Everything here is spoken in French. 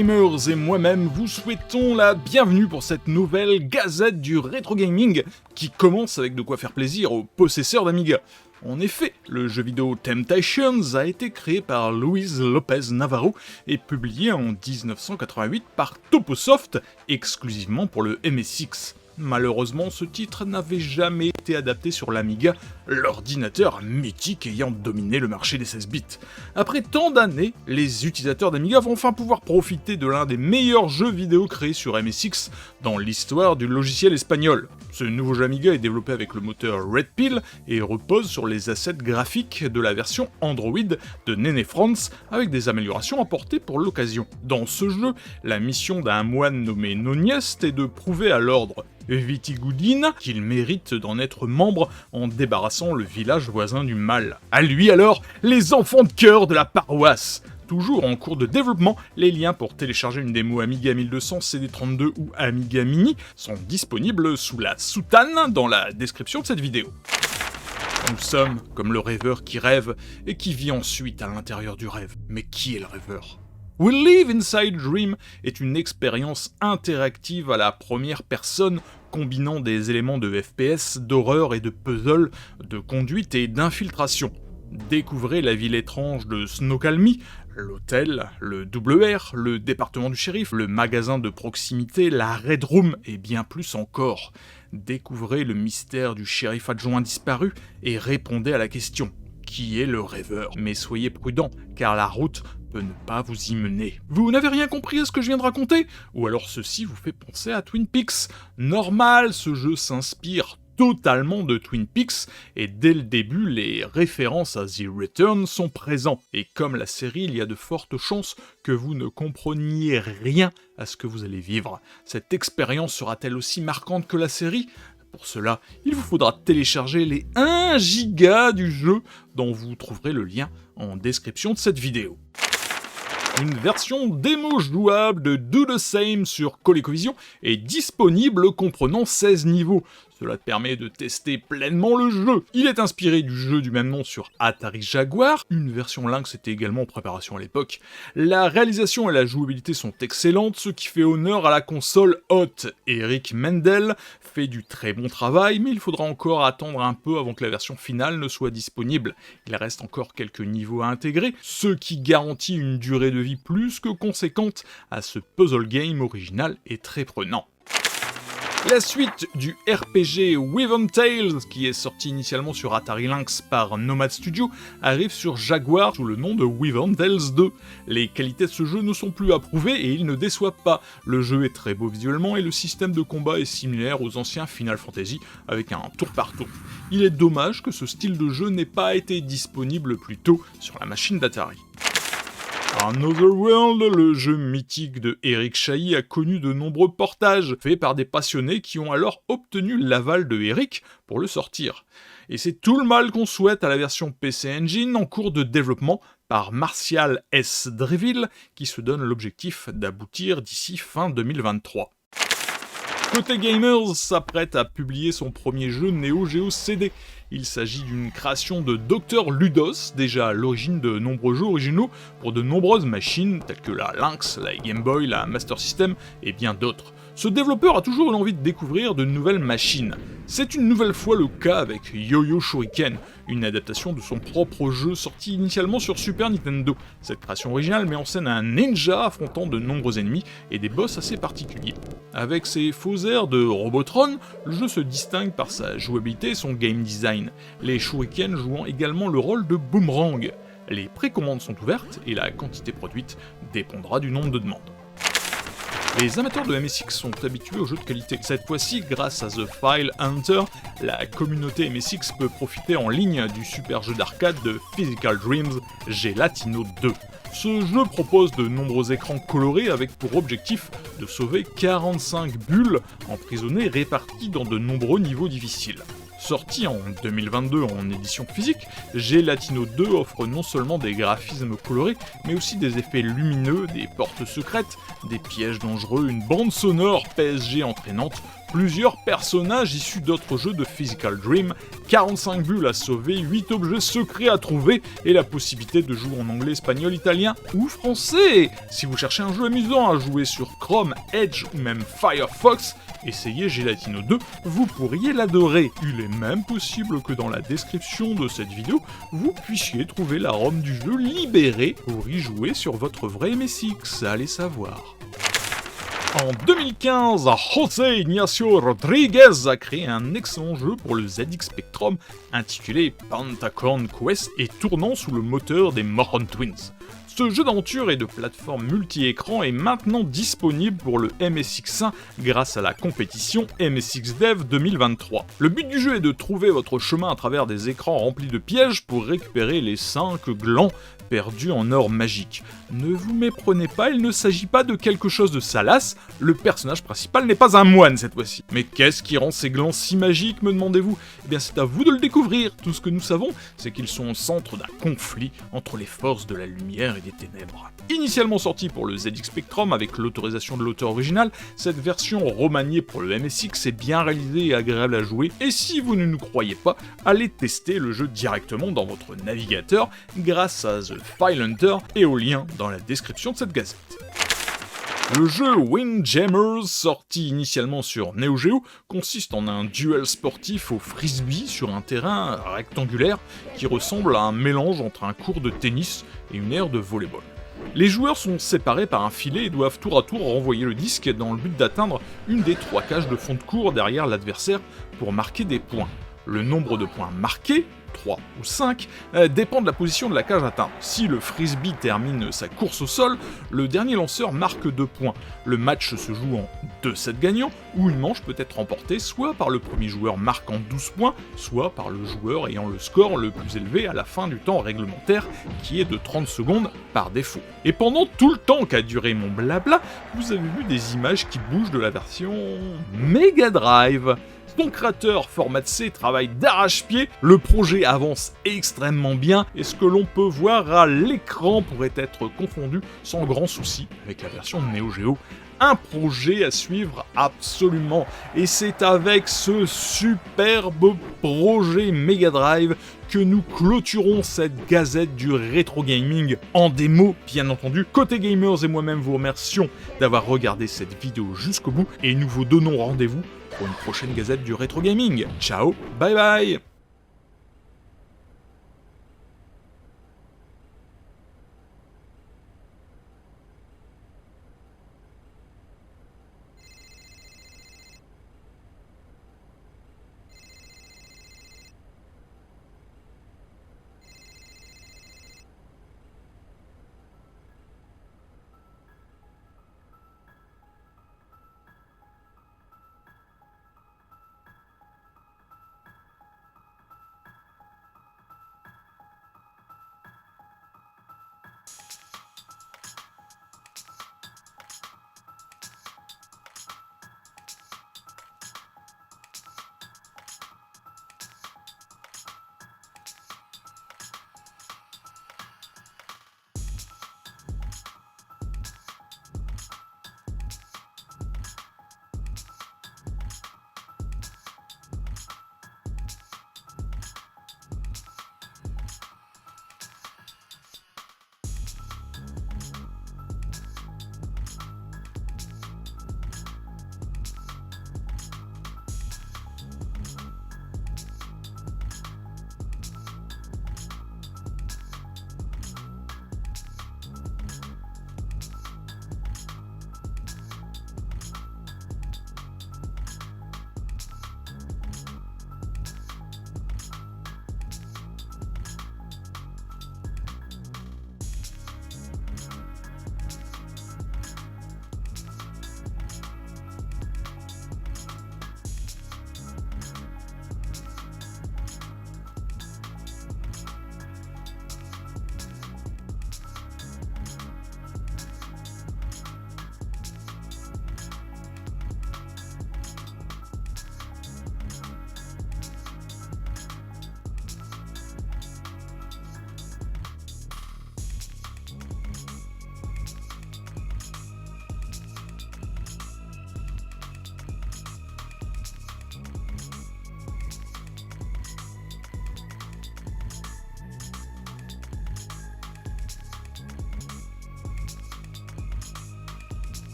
Gamers et moi-même vous souhaitons la bienvenue pour cette nouvelle gazette du rétro gaming qui commence avec de quoi faire plaisir aux possesseurs d'Amiga. En effet, le jeu vidéo Temptations a été créé par Luis Lopez Navarro et publié en 1988 par Toposoft exclusivement pour le MSX. Malheureusement, ce titre n'avait jamais été adapté sur l'Amiga, l'ordinateur mythique ayant dominé le marché des 16 bits. Après tant d'années, les utilisateurs d'Amiga vont enfin pouvoir profiter de l'un des meilleurs jeux vidéo créés sur MSX dans l'histoire du logiciel espagnol. Ce nouveau jeu Amiga est développé avec le moteur Red Pill et repose sur les assets graphiques de la version Android de Nene France avec des améliorations apportées pour l'occasion. Dans ce jeu, la mission d'un moine nommé Noniest est de prouver à l'ordre Vitigudine qu'il mérite d'en être membre en débarrassant le village voisin du mal. À lui alors, les enfants de cœur de la paroisse. Toujours en cours de développement, les liens pour télécharger une démo Amiga 1200, CD32 ou Amiga Mini sont disponibles sous la soutane dans la description de cette vidéo. Nous sommes comme le rêveur qui rêve et qui vit ensuite à l'intérieur du rêve. Mais qui est le rêveur ? We Live Inside Dream est une expérience interactive à la première personne combinant des éléments de FPS, d'horreur et de puzzle, de conduite et d'infiltration. Découvrez la ville étrange de Snoqualmie, l'hôtel, le WR, le département du shérif, le magasin de proximité, la Red Room et bien plus encore. Découvrez le mystère du shérif adjoint disparu et répondez à la question. Qui est le rêveur ? Mais soyez prudent, car la route peut ne pas vous y mener. Vous n'avez rien compris à ce que je viens de raconter ? Ou alors ceci vous fait penser à Twin Peaks ? Normal, ce jeu s'inspire totalement de Twin Peaks, et dès le début, les références à The Return sont présents. Et comme la série, il y a de fortes chances que vous ne compreniez rien à ce que vous allez vivre. Cette expérience sera-t-elle aussi marquante que la série ? Pour cela, il vous faudra télécharger les 1 giga du jeu, dont vous trouverez le lien en description de cette vidéo. Une version démo jouable de Do The Same sur ColecoVision est disponible comprenant 16 niveaux. Cela permet de tester pleinement le jeu. Il est inspiré du jeu du même nom sur Atari Jaguar, une version Lynx était également en préparation à l'époque. La réalisation et la jouabilité sont excellentes, ce qui fait honneur à la console haute. Eric Mendel fait du très bon travail, mais il faudra encore attendre un peu avant que la version finale ne soit disponible. Il reste encore quelques niveaux à intégrer, ce qui garantit une durée de vie plus que conséquente à ce puzzle game original et très prenant. La suite du RPG Wyvern Tales, qui est sorti initialement sur Atari Lynx par Nomad Studio, arrive sur Jaguar sous le nom de Wyvern Tales 2. Les qualités de ce jeu ne sont plus approuvées et il ne déçoit pas. Le jeu est très beau visuellement et le système de combat est similaire aux anciens Final Fantasy avec un tour par tour. Il est dommage que ce style de jeu n'ait pas été disponible plus tôt sur la machine d'Atari. Another World, le jeu mythique de Eric Chahi, a connu de nombreux portages faits par des passionnés qui ont alors obtenu l'aval de Eric pour le sortir. Et c'est tout le mal qu'on souhaite à la version PC Engine en cours de développement par Martial S. Dreville qui se donne l'objectif d'aboutir d'ici fin 2023. Côté Gamers s'apprête à publier son premier jeu Neo Geo CD. Il s'agit d'une création de Dr Ludos, déjà à l'origine de nombreux jeux originaux pour de nombreuses machines telles que la Lynx, la Game Boy, la Master System et bien d'autres. Ce développeur a toujours eu l'envie de découvrir de nouvelles machines. C'est une nouvelle fois le cas avec Yo-Yo Shuriken, une adaptation de son propre jeu sorti initialement sur Super Nintendo. Cette création originale met en scène un ninja affrontant de nombreux ennemis et des boss assez particuliers. Avec ses faux airs de Robotron, le jeu se distingue par sa jouabilité et son game design, les shurikens jouant également le rôle de boomerang. Les précommandes sont ouvertes et la quantité produite dépendra du nombre de demandes. Les amateurs de MSX sont habitués aux jeux de qualité. Cette fois-ci, grâce à The File Hunter, la communauté MSX peut profiter en ligne du super jeu d'arcade de Physical Dreams Gelatino 2. Ce jeu propose de nombreux écrans colorés avec pour objectif de sauver 45 bulles emprisonnées réparties dans de nombreux niveaux difficiles. Sorti en 2022 en édition physique, Gelatino 2 offre non seulement des graphismes colorés, mais aussi des effets lumineux, des portes secrètes, des pièges dangereux, une bande sonore PSG entraînante, plusieurs personnages issus d'autres jeux de Physical Dream, 45 bulles à sauver, 8 objets secrets à trouver, et la possibilité de jouer en anglais, espagnol, italien ou français. Si vous cherchez un jeu amusant à jouer sur Chrome, Edge ou même Firefox, essayez Gelatino 2, vous pourriez l'adorer. Il est même possible que dans la description de cette vidéo, vous puissiez trouver la ROM du jeu libérée pour y jouer sur votre vrai MSX, allez savoir. En 2015, José Ignacio Rodriguez a créé un excellent jeu pour le ZX Spectrum intitulé Pentacorn Quest et tournant sous le moteur des Moron Twins. Ce jeu d'aventure et de plateforme multi-écran est maintenant disponible pour le MSX1 grâce à la compétition MSX Dev 2023. Le but du jeu est de trouver votre chemin à travers des écrans remplis de pièges pour récupérer les 5 glands perdus en or magique. Ne vous méprenez pas, il ne s'agit pas de quelque chose de salace, le personnage principal n'est pas un moine cette fois-ci. Mais qu'est-ce qui rend ces glands si magiques, me demandez-vous? Eh bien c'est à vous de le découvrir, tout ce que nous savons, c'est qu'ils sont au centre d'un conflit entre les forces de la lumière et des ténèbres. Initialement sorti pour le ZX Spectrum avec l'autorisation de l'auteur original, cette version remaniée pour le MSX est bien réalisée et agréable à jouer, et si vous ne nous croyez pas, allez tester le jeu directement dans votre navigateur grâce à The File Hunter et au lien dans la description de cette gazette. Le jeu Windjammers, sorti initialement sur Neo Geo, consiste en un duel sportif au frisbee sur un terrain rectangulaire qui ressemble à un mélange entre un court de tennis et une aire de volleyball. Les joueurs sont séparés par un filet et doivent tour à tour renvoyer le disque dans le but d'atteindre une des 3 cages de fond de cours derrière l'adversaire pour marquer des points. Le nombre de points marqués, 3 ou 5, dépend de la position de la cage atteinte. Si le frisbee termine sa course au sol, le dernier lanceur marque 2 points. Le match se joue en 2 sets gagnants, où une manche peut être remportée soit par le premier joueur marquant 12 points, soit par le joueur ayant le score le plus élevé à la fin du temps réglementaire, qui est de 30 secondes par défaut. Et pendant tout le temps qu'a duré mon blabla, vous avez vu des images qui bougent de la version Mega Drive. Son créateur, Format C, travaille d'arrache-pied, le projet avance extrêmement bien, et ce que l'on peut voir à l'écran pourrait être confondu sans grand souci avec la version Neo Geo. Un projet à suivre absolument, et c'est avec ce superbe projet Mega Drive que nous clôturons cette gazette du rétro gaming en démo, bien entendu. Côté Gamers et moi-même vous remercions d'avoir regardé cette vidéo jusqu'au bout, et nous vous donnons rendez-vous pour une prochaine gazette du rétro gaming. Ciao, bye bye.